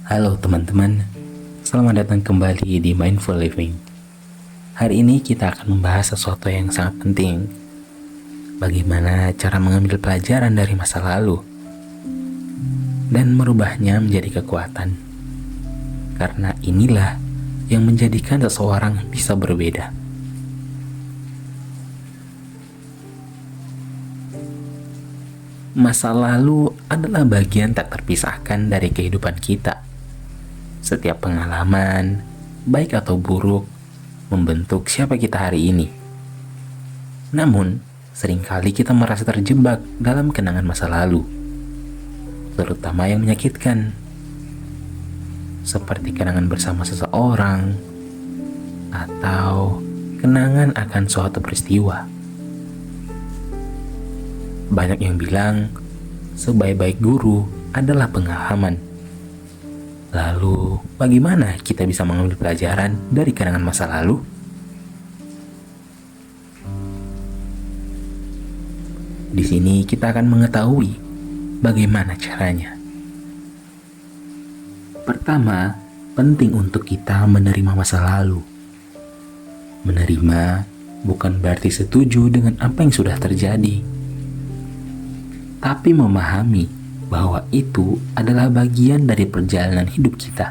Halo teman-teman, selamat datang kembali di Mindful Living. Hari ini kita akan membahas sesuatu yang sangat penting. Bagaimana cara mengambil pelajaran dari masa lalu dan merubahnya menjadi kekuatan. Karena inilah yang menjadikan seseorang bisa berbeda. Masa lalu adalah bagian tak terpisahkan dari kehidupan kita. Setiap pengalaman, baik atau buruk, membentuk siapa kita hari ini. Namun, seringkali kita merasa terjebak dalam kenangan masa lalu, terutama yang menyakitkan, seperti kenangan bersama seseorang atau kenangan akan suatu peristiwa. Banyak yang bilang, sebaik-baik guru adalah pengalaman. Lalu, bagaimana kita bisa mengambil pelajaran dari kenangan masa lalu? Di sini kita akan mengetahui bagaimana caranya. Pertama, penting untuk kita menerima masa lalu. Menerima bukan berarti setuju dengan apa yang sudah terjadi, tapi memahami bahwa itu adalah bagian dari perjalanan hidup kita.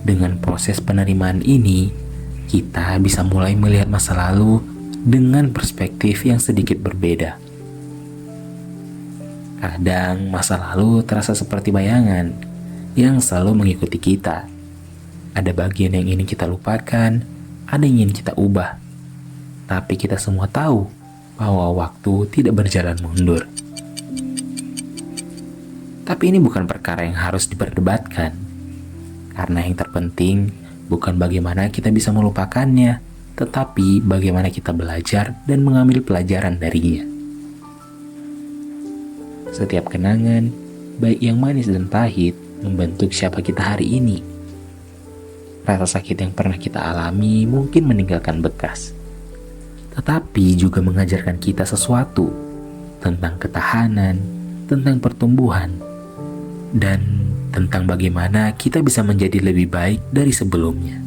Dengan proses penerimaan ini, kita bisa mulai melihat masa lalu dengan perspektif yang sedikit berbeda. Kadang masa lalu terasa seperti bayangan yang selalu mengikuti kita. Ada bagian yang ingin kita lupakan, ada yang ingin kita ubah. Tapi kita semua tahu bahwa waktu tidak berjalan mundur. Tapi ini bukan perkara yang harus diperdebatkan. Karena yang terpenting bukan bagaimana kita bisa melupakannya, tetapi bagaimana kita belajar dan mengambil pelajaran darinya. Setiap kenangan, baik yang manis dan pahit, membentuk siapa kita hari ini. Rasa sakit yang pernah kita alami mungkin meninggalkan bekas, tetapi juga mengajarkan kita sesuatu tentang ketahanan, tentang pertumbuhan, dan tentang bagaimana kita bisa menjadi lebih baik dari sebelumnya.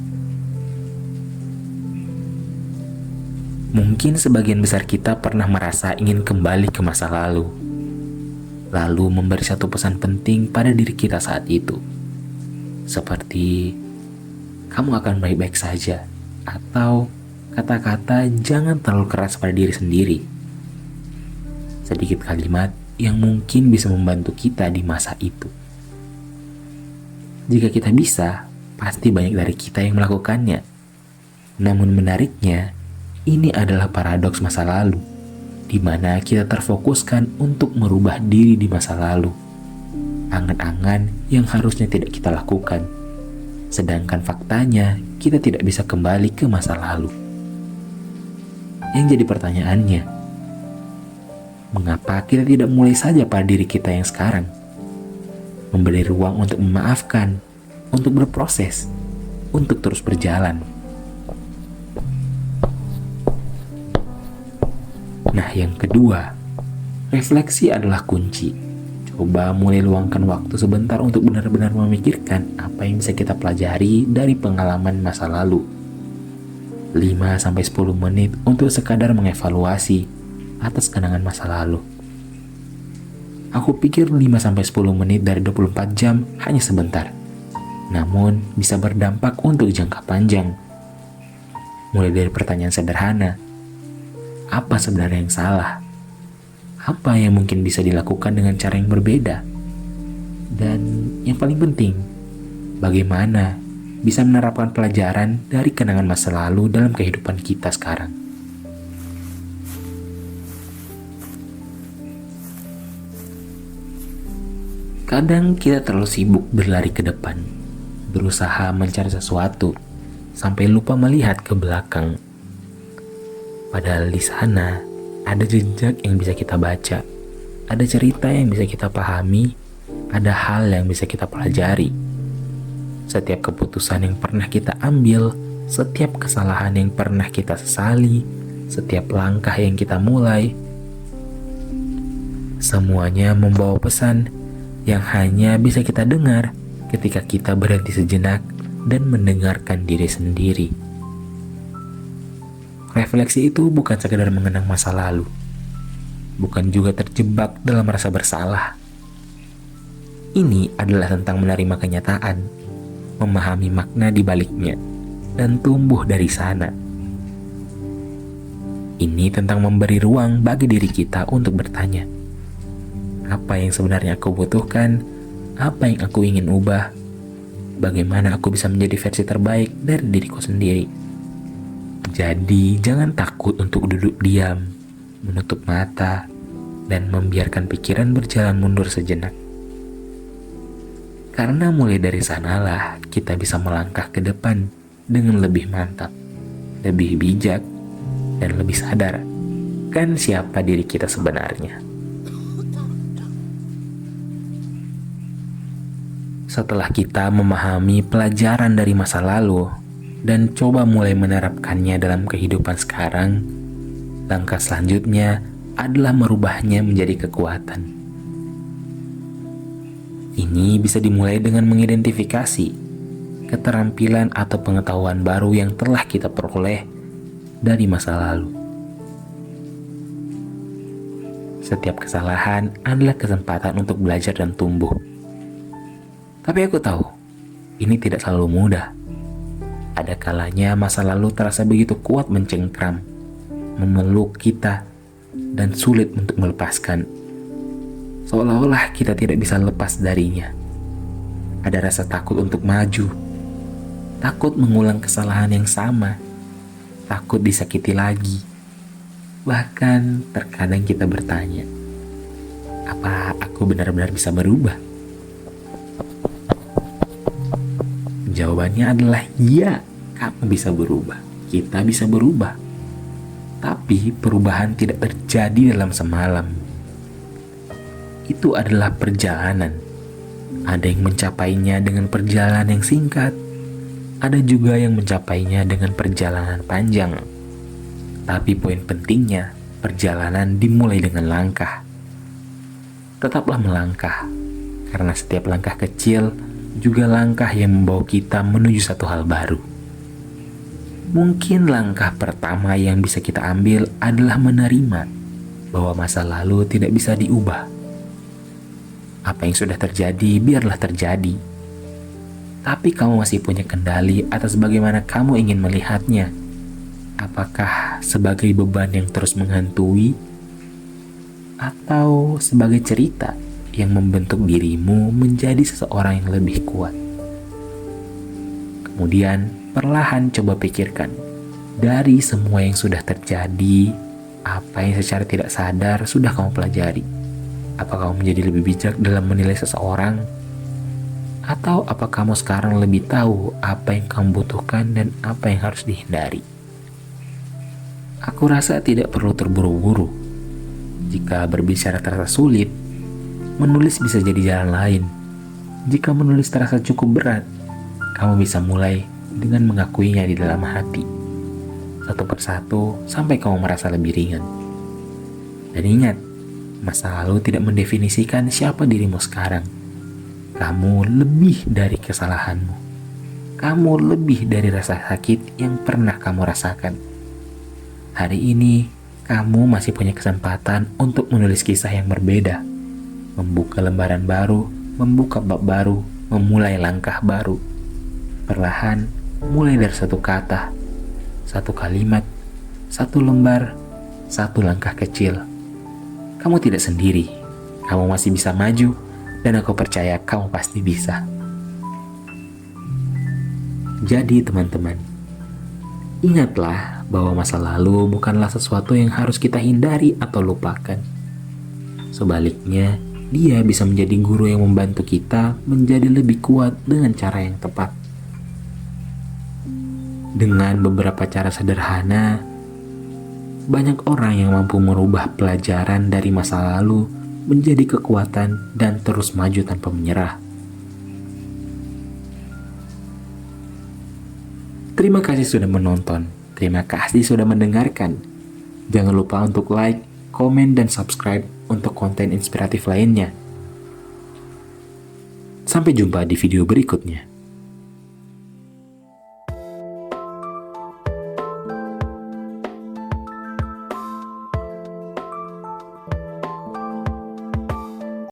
Mungkin sebagian besar kita pernah merasa ingin kembali ke masa lalu, lalu memberi satu pesan penting pada diri kita saat itu. Seperti, kamu akan baik-baik saja, atau kata-kata jangan terlalu keras pada diri sendiri. Sedikit kalimat yang mungkin bisa membantu kita di masa itu. Jika kita bisa, pasti banyak dari kita yang melakukannya. Namun menariknya, ini adalah paradoks masa lalu, di mana kita terfokuskan untuk merubah diri di masa lalu. Angan-angan yang harusnya tidak kita lakukan. Sedangkan faktanya, kita tidak bisa kembali ke masa lalu. Yang jadi pertanyaannya, mengapa kita tidak mulai saja pada diri kita yang sekarang? Memberi ruang untuk memaafkan, untuk berproses, untuk terus berjalan. Nah, yang kedua, refleksi adalah kunci. Coba mulai luangkan waktu sebentar untuk benar-benar memikirkan apa yang bisa kita pelajari dari pengalaman masa lalu. 5-10 menit untuk sekadar mengevaluasi atas kenangan masa lalu. Aku pikir 5-10 menit dari 24 jam hanya sebentar, namun bisa berdampak untuk jangka panjang. Mulai dari pertanyaan sederhana, apa sebenarnya yang salah? Apa yang mungkin bisa dilakukan dengan cara yang berbeda? Dan yang paling penting, bagaimana bisa menerapkan pelajaran dari kenangan masa lalu dalam kehidupan kita sekarang. Kadang kita terlalu sibuk berlari ke depan, berusaha mencari sesuatu, sampai lupa melihat ke belakang. Padahal di sana, ada jejak yang bisa kita baca, ada cerita yang bisa kita pahami, ada hal yang bisa kita pelajari. Setiap keputusan yang pernah kita ambil, setiap kesalahan yang pernah kita sesali, setiap langkah yang kita mulai, Semuanya membawa pesan yang hanya bisa kita dengar ketika kita berhenti sejenak dan mendengarkan diri sendiri. Refleksi itu bukan sekedar mengenang masa lalu, bukan juga terjebak dalam rasa bersalah. Ini adalah tentang menerima kenyataan, memahami makna di baliknya, dan tumbuh dari sana. Ini tentang memberi ruang bagi diri kita untuk bertanya, apa yang sebenarnya aku butuhkan, apa yang aku ingin ubah, bagaimana aku bisa menjadi versi terbaik dari diriku sendiri. Jadi jangan takut untuk duduk diam, menutup mata, dan membiarkan pikiran berjalan mundur sejenak. Karena mulai dari sanalah kita bisa melangkah ke depan dengan lebih mantap, lebih bijak, dan lebih sadar kan siapa diri kita sebenarnya. Setelah kita memahami pelajaran dari masa lalu dan coba mulai menerapkannya dalam kehidupan sekarang, langkah selanjutnya adalah merubahnya menjadi kekuatan. Ini bisa dimulai dengan mengidentifikasi keterampilan atau pengetahuan baru yang telah kita peroleh dari masa lalu. Setiap kesalahan adalah kesempatan untuk belajar dan tumbuh. Tapi aku tahu, ini tidak selalu mudah. Ada kalanya masa lalu terasa begitu kuat mencengkram, memeluk kita, dan sulit untuk melepaskan. Seolah-olah kita tidak bisa lepas darinya. Ada rasa takut untuk maju, takut mengulang kesalahan yang sama, takut disakiti lagi. Bahkan terkadang kita bertanya, apa aku benar-benar bisa berubah? Jawabannya adalah iya, kamu bisa berubah. Kita bisa berubah. Tapi perubahan tidak terjadi dalam semalam. Itu adalah perjalanan. Ada yang mencapainya dengan perjalanan yang singkat. Ada juga yang mencapainya dengan perjalanan panjang. Tapi poin pentingnya, perjalanan dimulai dengan langkah. Tetaplah melangkah, karena setiap langkah kecil juga langkah yang membawa kita menuju satu hal baru. Mungkin langkah pertama yang bisa kita ambil adalah menerima bahwa masa lalu tidak bisa diubah. Apa yang sudah terjadi, biarlah terjadi. Tapi kamu masih punya kendali atas bagaimana kamu ingin melihatnya. Apakah sebagai beban yang terus menghantui, atau sebagai cerita yang membentuk dirimu menjadi seseorang yang lebih kuat. Kemudian, perlahan coba pikirkan, dari semua yang sudah terjadi, apa yang secara tidak sadar sudah kamu pelajari? Apa kamu menjadi lebih bijak dalam menilai seseorang? Atau apa kamu sekarang lebih tahu apa yang kamu butuhkan dan apa yang harus dihindari? Aku rasa tidak perlu terburu-buru. Jika berbicara terasa sulit, menulis bisa jadi jalan lain. Jika menulis terasa cukup berat, kamu bisa mulai dengan mengakuinya di dalam hati. Satu persatu sampai kamu merasa lebih ringan. Dan ingat, masa lalu tidak mendefinisikan siapa dirimu sekarang. Kamu lebih dari kesalahanmu. Kamu lebih dari rasa sakit yang pernah kamu rasakan. Hari ini, kamu masih punya kesempatan untuk menulis kisah yang berbeda. Membuka lembaran baru, membuka bab baru, memulai langkah baru. Perlahan, mulai dari satu kata, satu kalimat, satu lembar, satu langkah kecil. Kamu tidak sendiri, kamu masih bisa maju, dan aku percaya kamu pasti bisa. Jadi teman-teman, ingatlah bahwa masa lalu bukanlah sesuatu yang harus kita hindari atau lupakan. Sebaliknya, dia bisa menjadi guru yang membantu kita menjadi lebih kuat dengan cara yang tepat. Dengan beberapa cara sederhana, banyak orang yang mampu merubah pelajaran dari masa lalu menjadi kekuatan dan terus maju tanpa menyerah. Terima kasih sudah menonton. Terima kasih sudah mendengarkan. Jangan lupa untuk like, komen, dan subscribe untuk konten inspiratif lainnya. Sampai jumpa di video berikutnya.